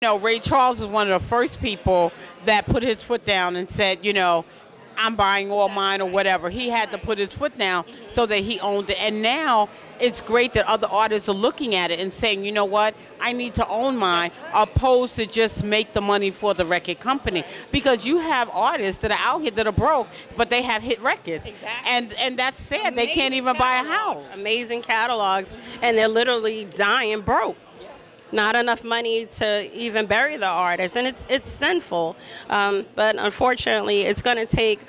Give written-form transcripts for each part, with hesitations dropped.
Ray Charles was one of the first people that put his foot down and said, I'm buying all mine or whatever. He had to put his foot down so that he owned it. And now it's great that other artists are looking at it and saying, you know what, I need to own mine, opposed to just make the money for the record company. Because you have artists that are out here that are broke, but they have hit records. Exactly. And that's sad. They can't even buy a house. Amazing catalogs, and they're literally dying broke. Not enough money to even bury the artist, and it's sinful. But unfortunately, it's going to take,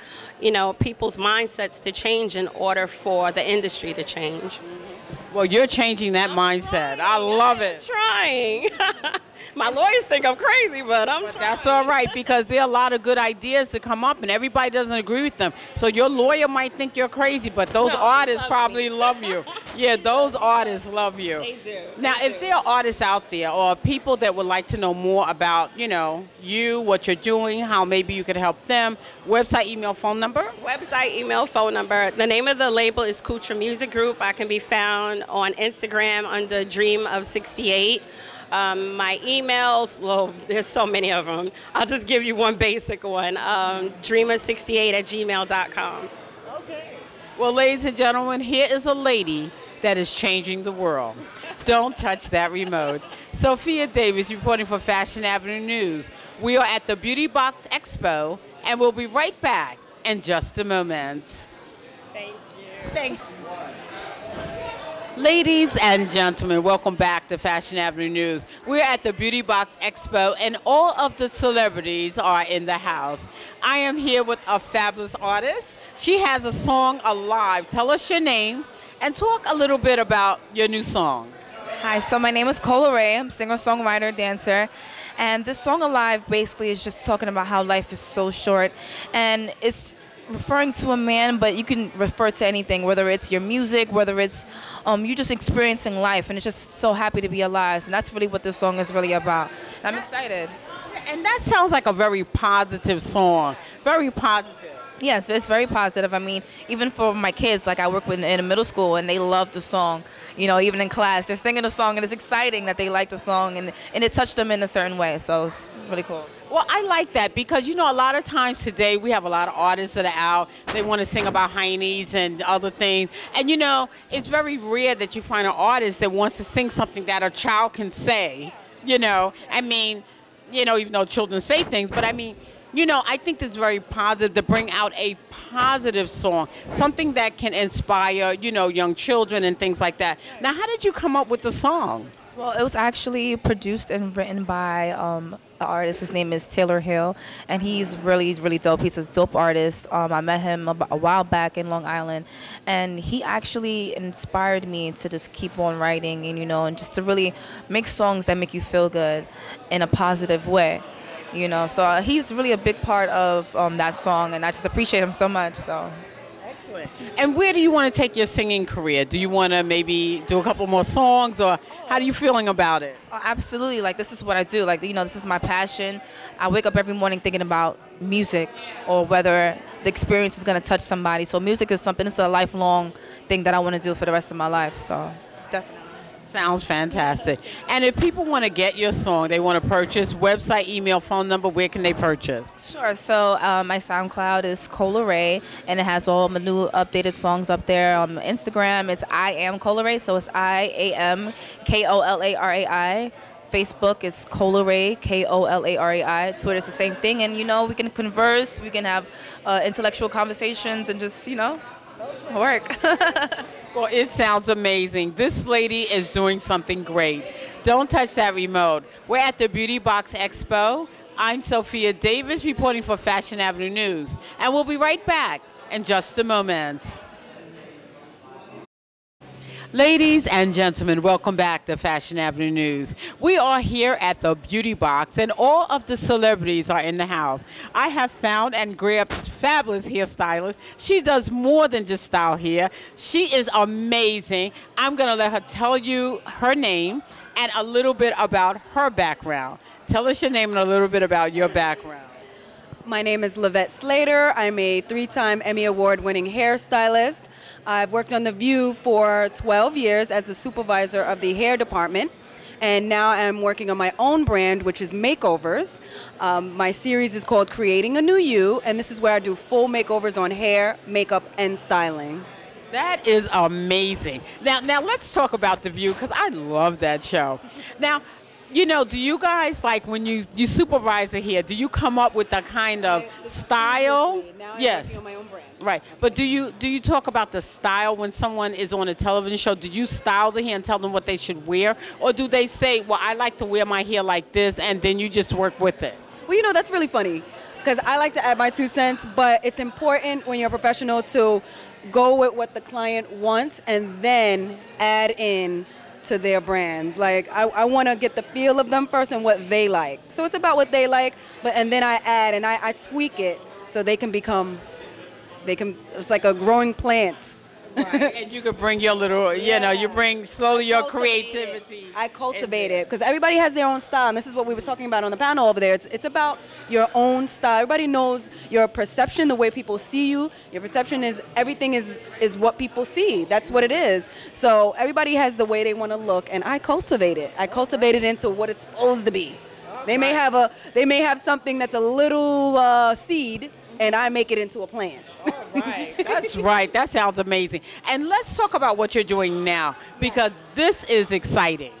people's mindsets to change in order for the industry to change. Well, you're changing that mindset. I love it. Trying. My lawyers think I'm crazy, but I'm trying. That's all right, because there are a lot of good ideas that come up, and everybody doesn't agree with them. So your lawyer might think you're crazy, but those artists probably love you. Yeah, those artists love you. They do. Now, if there are artists out there or people that would like to know more about, you, what you're doing, how maybe you could help them, website, email, phone number? Website, email, phone number. The name of the label is Kutra Music Group. I can be found on Instagram under Dream of 68. My emails, well, there's so many of them. I'll just give you one basic one, dreamer68@gmail.com. Okay. Well, ladies and gentlemen, here is a lady that is changing the world. Don't touch that remote. Sophia Davis reporting for Fashion Avenue News. We are at the Beauty Box Expo, and we'll be right back in just a moment. Thank you. Thank you. Ladies and gentlemen, welcome back to Fashion Avenue News. We're at the Beauty Box Expo, and all of the celebrities are in the house. I am here with a fabulous artist. She has a song alive. Tell us your name and talk a little bit about your new song. Hi, so my name is Cola Ray. I'm a singer-songwriter, dancer. And this song Alive basically is just talking about how life is so short. And it's referring to a man, but you can refer to anything, whether it's your music, whether it's you just experiencing life, and it's just so happy to be alive. And that's really what this song is really about. And I'm excited. And that sounds like a very positive song. Very positive. Yes, it's very positive. I mean, even for my kids, like I work with in a middle school, and they love the song. Even in class, they're singing the song, and it's exciting that they like the song, and it touched them in a certain way. So it's really cool. Well, I like that because, a lot of times today we have a lot of artists that are out. They want to sing about heinies and other things. And, it's very rare that you find an artist that wants to sing something that a child can say, I mean, even though children say things, but I mean, I think it's very positive to bring out a positive song, something that can inspire, young children and things like that. Now, how did you come up with the song? Well, it was actually produced and written by the artist. His name is Taylor Hill, and he's really, really dope. He's a dope artist. I met him a while back in Long Island, and he actually inspired me to just keep on writing and just to really make songs that make you feel good in a positive way. So he's really a big part of that song, and I just appreciate him so much. So. Excellent. And where do you want to take your singing career? Do you want to maybe do a couple more songs, or how are you feeling about it? Oh, absolutely. Like, this is what I do. Like, this is my passion. I wake up every morning thinking about music or whether the experience is going to touch somebody. So music is something, it's a lifelong thing that I want to do for the rest of my life. So definitely. Sounds fantastic. And if people want to get your song, they want to purchase, website, email, phone number, where can they purchase? Sure. So my SoundCloud is Cola Ray, and it has all my new updated songs up there. On Instagram, it's I Am Cola Ray, so it's IAMKOLARAI. Facebook is Cola Ray, KOLARAI. Twitter's the same thing, and we can converse, we can have intellectual conversations, and just work. Well, it sounds amazing. This lady is doing something great. Don't touch that remote. We're at the Beauty Box Expo. I'm Sophia Davis reporting for Fashion Avenue News. And we'll be right back in just a moment. Ladies and gentlemen, welcome back to Fashion Avenue News. We are here at the Beauty Box, and all of the celebrities are in the house. I have found and grabbed this fabulous hairstylist. She does more than just style hair. She is amazing. I'm going to let her tell you her name and a little bit about her background. Tell us your name and a little bit about your background. My name is Lavette Slater. I'm a 3-time Emmy Award-winning hairstylist. I've worked on The View for 12 years as the supervisor of the hair department. And now I'm working on my own brand, which is makeovers. My series is called Creating a New You, and this is where I do full makeovers on hair, makeup, and styling. That is amazing. Now let's talk about The View, because I love that show. Now, you know, do you guys, like, when you supervise it here, do you come up with a kind of style? Now I'm Yes. working on my own brand. Right. But do you talk about the style when someone is on a television show? Do you style the hair and tell them what they should wear? Or do they say, well, I like to wear my hair like this, and then you just work with it? Well, you know, that's really funny because I like to add my 2 cents, but it's important when you're a professional to go with what the client wants and then add in to their brand. Like, I want to get the feel of them first and what they like. So it's about what they like, and then I add and I tweak it so they can it's like a growing plant. Right. And you could bring your little, you bring slowly your creativity. I cultivate it because everybody has their own style, and this is what we were talking about on the panel over there. It's about your own style. Everybody knows your perception, the way people see you. Your perception is everything is what people see. That's what it is. So everybody has the way they want to look, and I cultivate it. I cultivate it into what it's supposed to be. They may have something that's a little seed, and I make it into a plant. Right. That's right. That sounds amazing. And let's talk about what you're doing now, because this is exciting.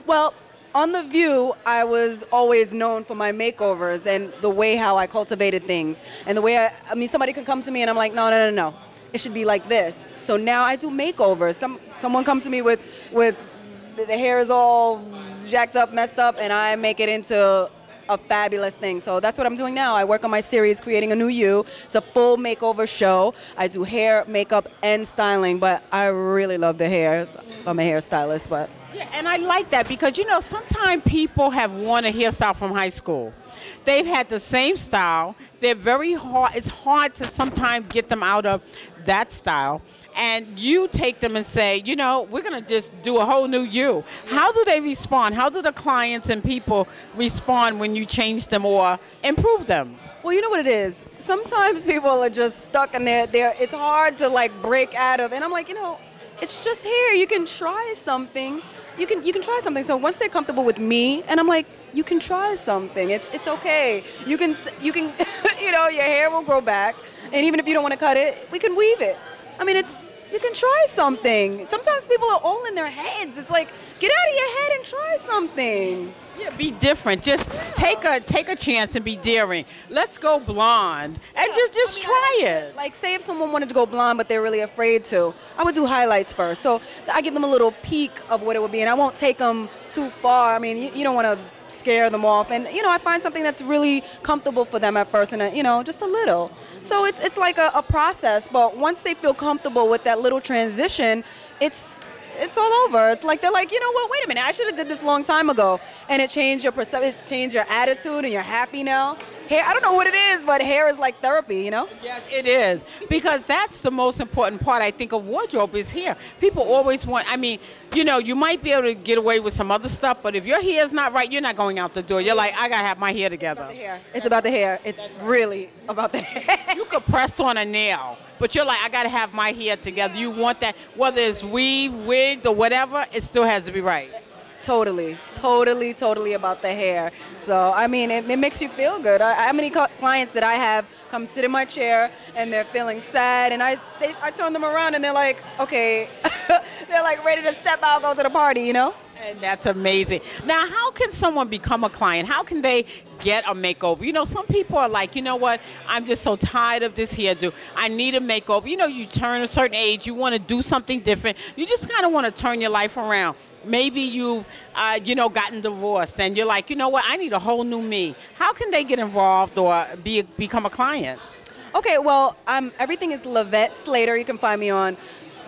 Well, on The View, I was always known for my makeovers and the way how I cultivated things. And the way I mean, somebody could come to me and I'm like, no. It should be like this. So now I do makeovers. Someone comes to me with the hair is all jacked up, messed up, and I make it into a fabulous thing. So that's what I'm doing now. I work on my series, Creating a New You. It's a full makeover show. I do hair, makeup, and styling, but I really love the hair. I'm a hairstylist, but... Yeah, and I like that because, you know, sometimes people have worn a hairstyle from high school. They've had the same style. They're very hard. It's hard to sometimes get them out of that style. And you take them and say, you know, we're going to just do a whole new you. How do they respond? How do the clients and people respond when you change them or improve them? Well, you know what it is? Sometimes people are just stuck in there. It's hard to, like, break out of. And I'm like, you know, it's just hair. You can try something. You can try something. So once they're comfortable with me, and I'm like, you can try something. It's okay. You can you know, your hair will grow back, and even if you don't want to cut it, we can weave it. I mean, you can try something. Sometimes people are all in their heads. It's like, get out of your head and try something. Yeah, be different. Just take a chance and be daring. Let's go blonde and just try it. Like, say if someone wanted to go blonde but they're really afraid to, I would do highlights first. So I give them a little peek of what it would be, and I won't take them too far. I mean, you don't want to scare them off, and you know, I find something that's really comfortable for them at first, and you know, just a little. So it's like a process, but once they feel comfortable with that little transition, it's all over. It's like they're like, you know what? Wait a minute, I should have did this a long time ago, and it changed your perception, it changed your attitude, and you're happy now. Hair, I don't know what it is, but hair is like therapy, you know? Yes, it is, because that's the most important part, I think, of wardrobe is hair. People always want, I mean, you know, you might be able to get away with some other stuff, but if your hair is not right, you're not going out the door. You're like, I gotta have my hair together. It's about the hair. It's really about the hair. You could press on a nail, but you're like, I gotta have my hair together. You want that, whether it's weave, wigged, or whatever, it still has to be right. Totally about the hair. So, I mean, it makes you feel good. How many clients that I have come sit in my chair and they're feeling sad, and I turn them around and they're like, okay, they're like ready to step out, go to the party, you know? And that's amazing. Now, how can someone become a client? How can they get a makeover? You know, some people are like, you know what, I'm just so tired of this hairdo. I need a makeover. You know, you turn a certain age, you want to do something different. You just kind of want to turn your life around. Maybe you've, gotten divorced and you're like, you know what, I need a whole new me. How can they get involved or become a client? Okay, well, everything is Lavette Slater. You can find me on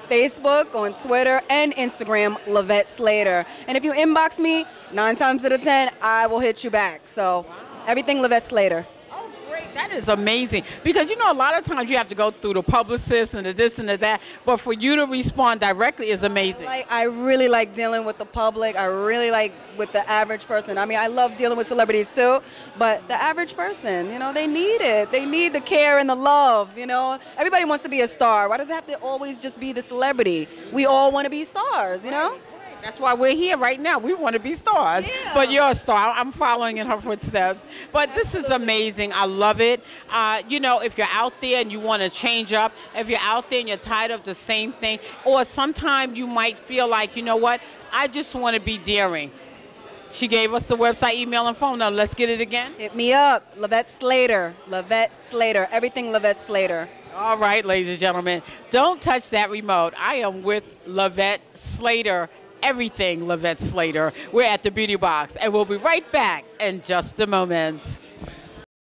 Facebook, on Twitter, and Instagram, Lavette Slater. And if you inbox me, 9 times out of 10, I will hit you back. So everything Lavette Slater. Oh, great. That is amazing. Because, you know, a lot of times you have to go through the publicist and the this and the that, but for you to respond directly is amazing. I really like dealing with the public. I really like with the average person. I mean, I love dealing with celebrities too, but the average person, you know, they need it. They need the care and the love, you know. Everybody wants to be a star. Why does it have to always just be the celebrity? We all want to be stars, you know? That's why we're here right now. We want to be stars. Yeah. But you're a star. I'm following in her footsteps. But this is amazing. I love it. You know, if you're out there and you want to change up, if you're out there and you're tired of the same thing, or sometimes you might feel like, you know what, I just want to be daring. She gave us the website, email, and phone number. Let's get it again. Hit me up, Lavette Slater. Lavette Slater. Everything Lavette Slater. All right, ladies and gentlemen, don't touch that remote. I am with Lavette Slater. Everything Lavette Slater. We're at the Beauty Box, and we'll be right back in just a moment.